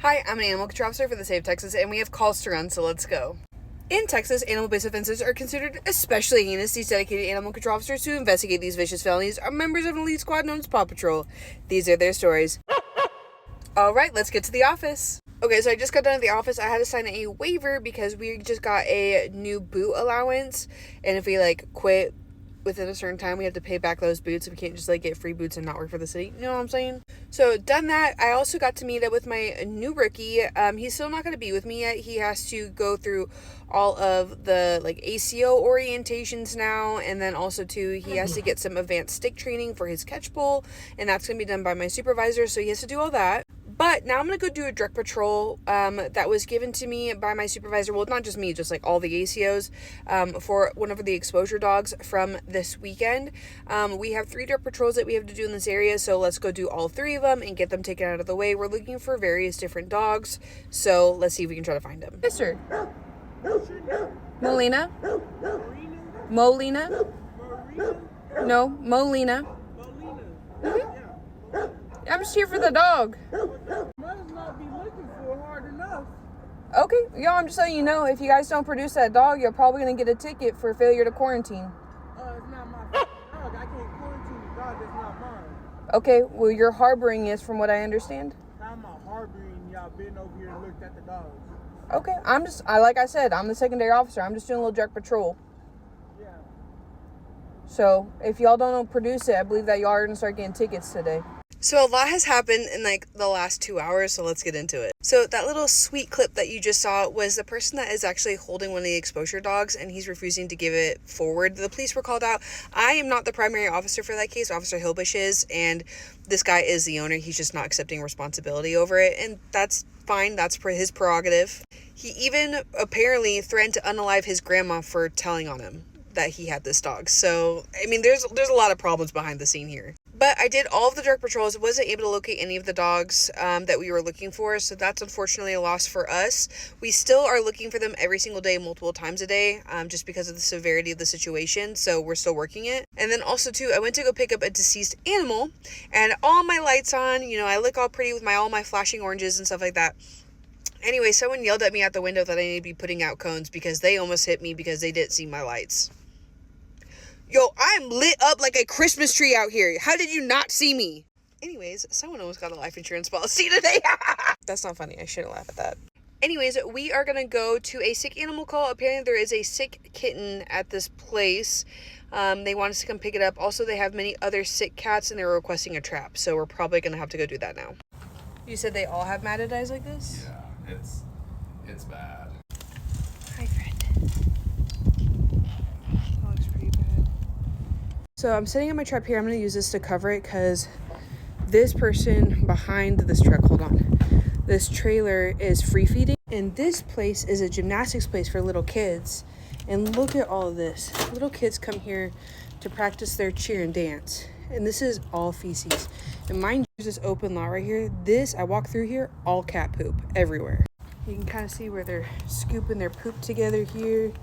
Hi, I'm an animal control officer for the state of Texas, and we have calls to run, so let's go. In Texas, animal-based offenses are considered especially heinous. These dedicated animal control officers who investigate these vicious felonies are members of an elite squad known as Paw Patrol. These are their stories. Alright, let's get to the office. Okay, so I just got done at the office. I had to sign a waiver because we just got a new boot allowance, and if we, quit within a certain time, we have to pay back those boots. We can't just get free boots and not work for the city. You know what I'm saying? So done that. I also got to meet up with my new rookie. He's still not going to be with me yet. He has to go through all of the ACO orientations now, and then also too he has to get some advanced stick training for his catch pole, and that's going to be done by my supervisor. So he has to do all that. But now I'm going to go do a direct patrol that was given to me by my supervisor. Well, not just me, just all the ACOs for one of the exposure dogs from this weekend. We have 3 direct patrols that we have to do in this area, so let's go do all 3 of them and get them taken out of the way. We're looking for various different dogs, so let's see if we can try to find them. Yes, sir. Molina? Molina? No, Molina. Mm-hmm. I'm just here for the dog. Must not be looking for hard enough. Okay, y'all, I'm just letting you know, if you guys don't produce that dog, you're probably going to get a ticket for failure to quarantine. It's not my dog. I can't quarantine the dog. That's not mine. Okay, well, you're harboring is from what I understand. How am I harboring? Y'all been over here and looked at the dogs. Okay, like I said, I'm the secondary officer. I'm just doing a little direct patrol. Yeah. So, if y'all don't produce it, I believe that y'all are going to start getting tickets today. So a lot has happened in the last 2 hours, so let's get into it. So that little sweet clip that you just saw was the person that is actually holding one of the exposure dogs, and he's refusing to give it forward. The police were called out. I am not the primary officer for that case. Officer Hilbush is, and this guy is the owner. He's just not accepting responsibility over it, and that's fine. That's his prerogative. He even apparently threatened to unalive his grandma for telling on him that he had this dog. So, I mean, there's a lot of problems behind the scene here. But I did all of the direct patrols. Wasn't able to locate any of the dogs that we were looking for. So that's unfortunately a loss for us. We still are looking for them every single day, multiple times a day, just because of the severity of the situation. So we're still working it. And then also too, I went to go pick up a deceased animal, and all my lights on, I look all pretty with all my flashing oranges and stuff like that. Anyway, someone yelled at me out the window that I need to be putting out cones because they almost hit me because they didn't see my lights. Yo, I'm lit up like a Christmas tree out here. How did you not see me? Anyways, someone almost got a life insurance policy today. That's not funny. I shouldn't laugh at that. Anyways, we are going to go to a sick animal call. Apparently, there is a sick kitten at this place. They want us to come pick it up. Also, they have many other sick cats, and they're requesting a trap. So we're probably going to have to go do that now. You said they all have matted eyes like this? Yeah, it's bad. Hi, friend. That looks pretty bad. So I'm setting up my trap here. I'm going to use this to cover it because this person behind this truck, hold on, this trailer is free feeding. And this place is a gymnastics place for little kids. And look at all of this. Little kids come here to practice their cheer and dance. And this is all feces. And mind you, there's this open lot right here. I walk through here, all cat poop everywhere. You can kind of see where they're scooping their poop together here,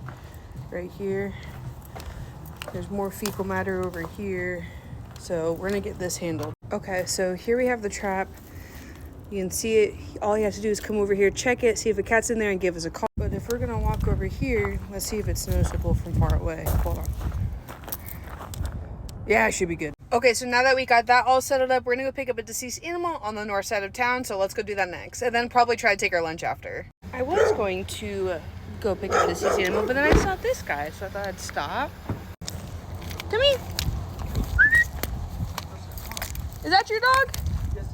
right here. There's more fecal matter over here. So we're gonna get this handled. Okay, so here we have the trap. You can see it. All you have to do is come over here, check it, see if a cat's in there, and give us a call. But if we're gonna walk over here, let's see if it's noticeable from far away. Hold on. Yeah, it should be good. Okay, so now that we got that all settled up, we're gonna go pick up a deceased animal on the north side of town. So let's go do that next, and then probably try to take our lunch after. I was going to go pick up a deceased animal, but then I saw this guy, so I thought I'd stop. Come here. Is that your dog? Yes,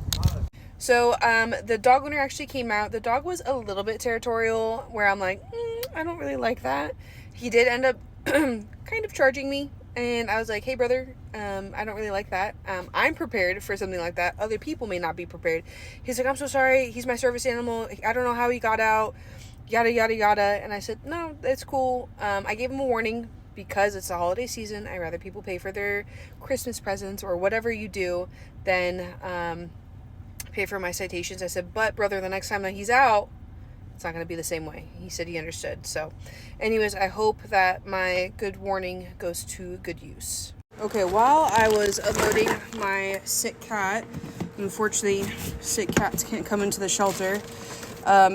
So, the dog owner actually came out. The dog was a little bit territorial, where I'm like, I don't really like that. He did end up kind of charging me, and I was like, hey, brother, I don't really like that. I'm prepared for something like that. Other people may not be prepared. He's like, I'm so sorry. He's my service animal. I don't know how he got out, yada, yada, yada. And I said, no, it's cool. I gave him a warning. Because it's the holiday season, I'd rather people pay for their Christmas presents or whatever you do than pay for my citations. I said, but brother, the next time that he's out, it's not going to be the same way. He said he understood. So anyways, I hope that my good warning goes to good use. Okay, while I was unloading my sick cat, Unfortunately, sick cats can't come into the shelter.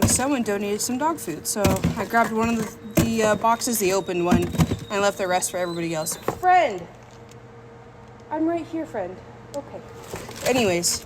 Someone donated some dog food, so I grabbed one of the boxes, the open one, and I left the rest for everybody else. Friend! I'm right here, friend. Okay. Anyways,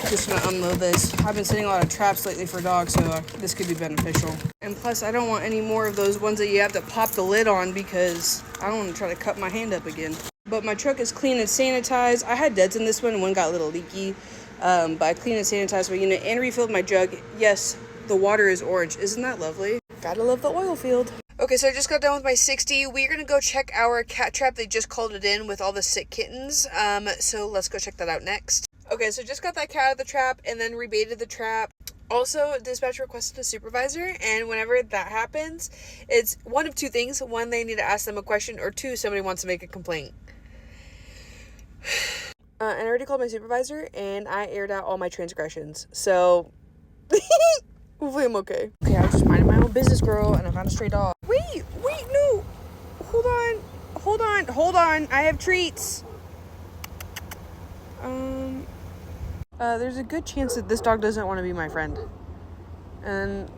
just gonna unload this. I've been setting a lot of traps lately for dogs, so this could be beneficial. And plus, I don't want any more of those ones that you have to pop the lid on because I don't want to try to cut my hand up again. But my truck is clean and sanitized. I had deads in this one and one got a little leaky. But I cleaned and sanitized my unit and refilled my jug. Yes, the water is orange. Isn't that lovely? Gotta love the oil field. Okay, so I just got done with my 60. We're gonna go check our cat trap. They just called it in with all the sick kittens. So let's go check that out next. Okay, so just got that cat out of the trap and then rebaited the trap. Also, dispatch requested a supervisor, and whenever that happens, it's one of two things. One, they need to ask them a question, or two, somebody wants to make a complaint. And I already called my supervisor, and I aired out all my transgressions. So, hopefully I'm okay. Okay, I was just minding my own business, girl, and I found a stray dog. Wait, no. Hold on. I have treats. There's a good chance that this dog doesn't want to be my friend. And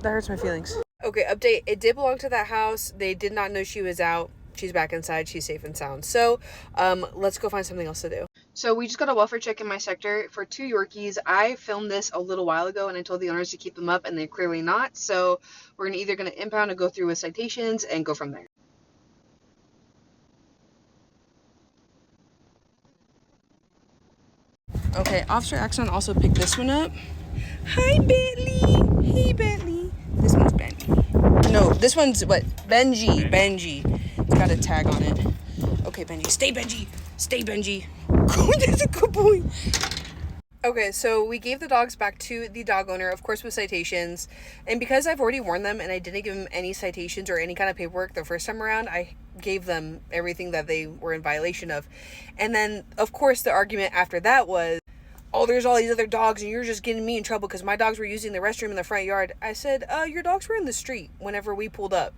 that hurts my feelings. Okay, update. It did belong to that house. They did not know she was out. She's back inside. She's safe and sound. So, let's go find something else to do. So we just got a welfare check in my sector for 2 Yorkies. I filmed this a little while ago and I told the owners to keep them up and they're clearly not. So we're either going to impound and go through with citations and go from there. Okay, Officer Axon also picked this one up. Hi, Bentley. Hey, Bentley. This one's Bentley. No, this one's what? Benji. It's got a tag on it. Okay, Benji. Stay, Benji. That's a good boy. Okay, so we gave the dogs back to the dog owner, of course, with citations. And because I've already warned them and I didn't give them any citations or any kind of paperwork the first time around, I gave them everything that they were in violation of. And then, of course, the argument after that was, oh, there's all these other dogs and you're just getting me in trouble because my dogs were using the restroom in the front yard. I said, your dogs were in the street whenever we pulled up.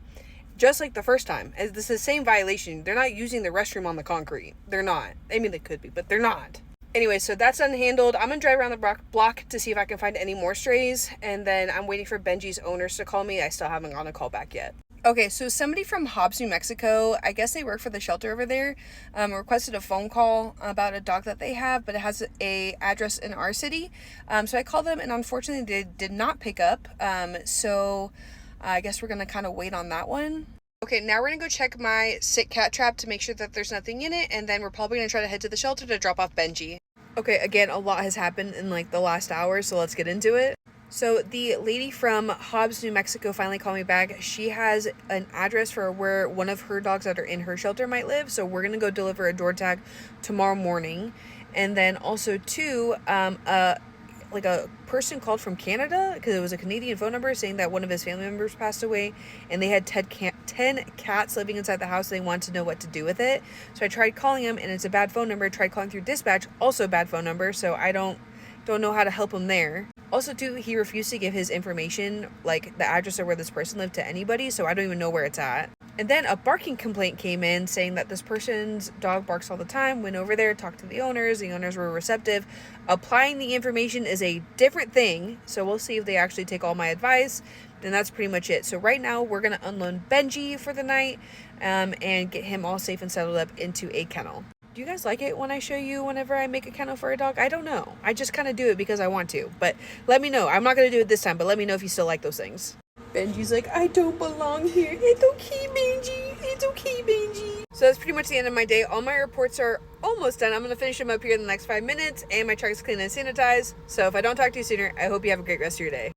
Just like the first time. This is the same violation. They're not using the restroom on the concrete. They're not. I mean, they could be, but they're not. Anyway, so that's unhandled. I'm going to drive around the block to see if I can find any more strays. And then I'm waiting for Benji's owners to call me. I still haven't gotten a call back yet. Okay, so somebody from Hobbs, New Mexico, I guess they work for the shelter over there, requested a phone call about a dog that they have, but it has a address in our city. So I called them and unfortunately they did not pick up. So I guess we're going to kind of wait on that one. Okay, now we're going to go check my sick cat trap to make sure that there's nothing in it, and then we're probably going to try to head to the shelter to drop off Benji. Okay, again, a lot has happened in like the last hour, so let's get into it. So the lady from Hobbs, New Mexico finally called me back. She has an address for where one of her dogs that are in her shelter might live, so we're going to go deliver a door tag tomorrow morning. And then also too, like a person called from Canada because it was a Canadian phone number saying that one of his family members passed away and they had 10 cats living inside the house. They wanted to know what to do with it. So I tried calling him and it's a bad phone number. I tried calling through dispatch, also a bad phone number. So I don't know how to help him there. Also too, he refused to give his information, like the address of where this person lived, to anybody. So I don't even know where it's at. And then a barking complaint came in saying that this person's dog barks all the time. Went over there, talked to the owners. The owners were receptive. Applying the information is a different thing. So we'll see if they actually take all my advice. And that's pretty much it. So right now we're going to unload Benji for the night and get him all safe and settled up into a kennel. Do you guys like it when I show you whenever I make a kennel for a dog? I don't know. I just kind of do it because I want to. But let me know. I'm not going to do it this time, but let me know if you still like those things. Benji's like, I don't belong here. It's okay, Benji. It's okay, Benji. So that's pretty much the end of my day. All my reports are almost done. I'm going to finish them up here in the next 5 minutes. And my truck is clean and sanitized. So if I don't talk to you sooner, I hope you have a great rest of your day.